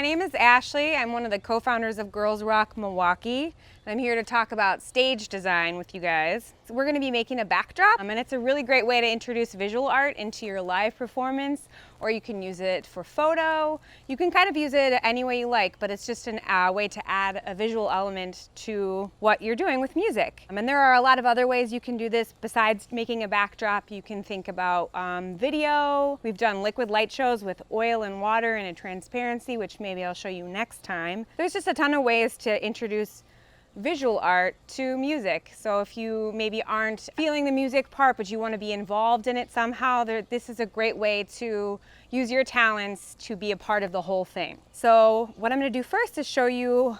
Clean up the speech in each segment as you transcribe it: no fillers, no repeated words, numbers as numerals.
my name is Ashley. I'm one of the co-founders of Girls Rock Milwaukee. I'm here to talk about stage design with you guys. So we're going to be making a backdrop, and it's a really great way to introduce visual art into your live performance, or you can use it for photo. You can kind of use it any way you like, but it's just a way to add a visual element to what you're doing with music. And there are a lot of other ways you can do this besides making a backdrop. You can think about video. We've done liquid light shows with oil and water and a transparency, which maybe I'll show you next time. There's just a ton of ways to introduce visual art to music. So if you maybe aren't feeling the music part, but you want to be involved in it somehow, this is a great way to use your talents to be a part of the whole thing. So what I'm going to do first is show you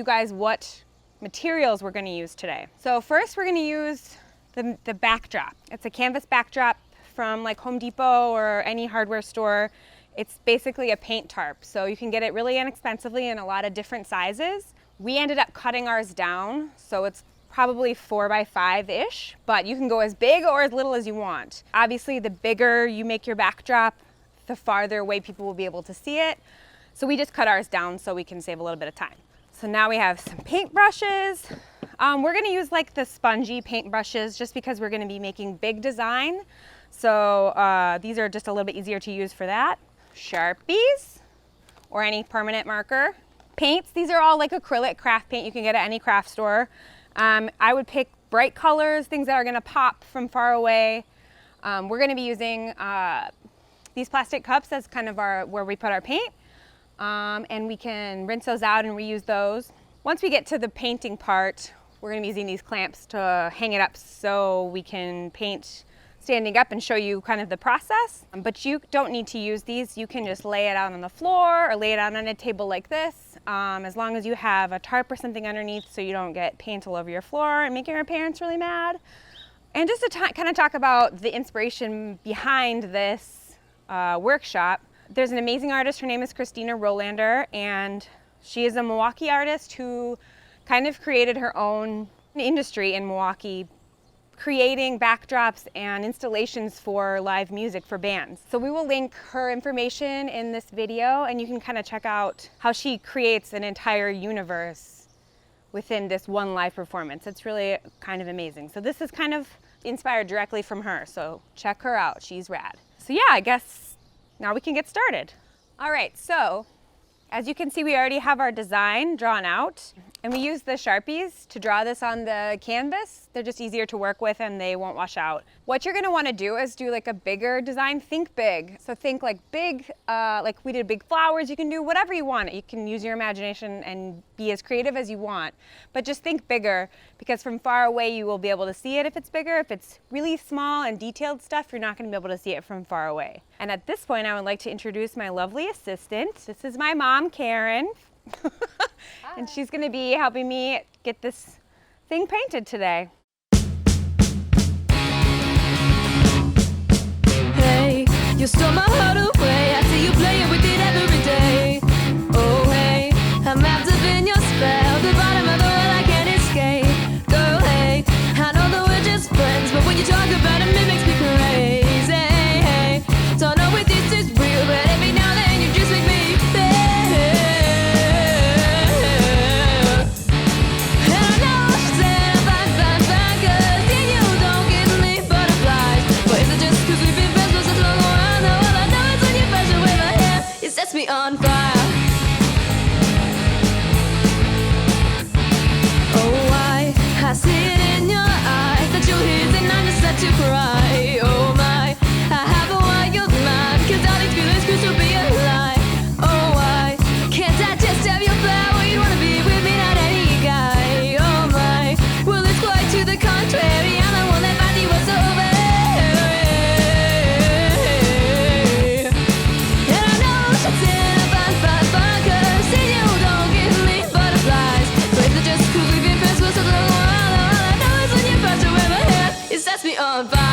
guys what materials we're going to use today. So first we're going to use the backdrop. It's a canvas backdrop from like Home Depot or any hardware store. It's basically a paint tarp, so you can get it really inexpensively in a lot of different sizes. We ended up cutting ours down, so it's probably 4 by 5-ish, but you can go as big or as little as you want. Obviously, the bigger you make your backdrop, the farther away people will be able to see it. So we just cut ours down so we can save a little bit of time. So now we have some paint brushes. We're gonna use like the spongy paint brushes just because we're gonna be making big design. So these are just a little bit easier to use for that. Sharpies or any permanent marker. Paints, these are all like acrylic craft paint you can get at any craft store. I would pick bright colors, things that are gonna pop from far away. We're gonna be using these plastic cups as kind of where we put our paint. And we can rinse those out and reuse those. Once we get to the painting part, we're gonna be using these clamps to hang it up so we can paint standing up and show you kind of the process. But you don't need to use these. You can just lay it out on the floor or lay it out on a table like this, as long as you have a tarp or something underneath so you don't get paint all over your floor and making your parents really mad. And just to kind of talk about the inspiration behind this workshop, there's an amazing artist. Her name is Christina Rolander, and she is a Milwaukee artist who kind of created her own industry in Milwaukee, creating backdrops and installations for live music for bands. So we will link her information in this video, and you can kind of check out how she creates an entire universe within this one live performance. It's really kind of amazing. So this is kind of inspired directly from her, so check her out, she's rad. So yeah, I guess now we can get started. All right, so as you can see, we already have our design drawn out, and we use the Sharpies to draw this on the canvas. They're just easier to work with and they won't wash out. What you're gonna wanna do is do like a bigger design. Think big. So think like big, like we did big flowers. You can do whatever you want. You can use your imagination and be as creative as you want, but just think bigger, because from far away you will be able to see it if it's bigger. If it's really small and detailed stuff, you're not gonna be able to see it from far away. And at this point, I would like to introduce my lovely assistant. This is my mom, Karen. And she's gonna be helping me get this thing painted today. Hey, you stole my heart away. I see you playing with it every day. Oh hey, I'm wrapped up in your spell. The bottom of the well I can't escape. Girl, hey, I know that we're just friends, but when you talk about it, it makes me crazy. Hey, don't know if this is real, but every now and then you just make me feel. Me on fire. Oh, I see it in your eyes that you're his and I'm just set to cry. Oh my, I have a wild mind, 'cause all these feelings could still be a lie. Oh, I can't digest of your flower. You wanna be with me, not any guy. Oh my, well it's quite to the contrary. I'm the one that finds you what's over. It sets me on fire.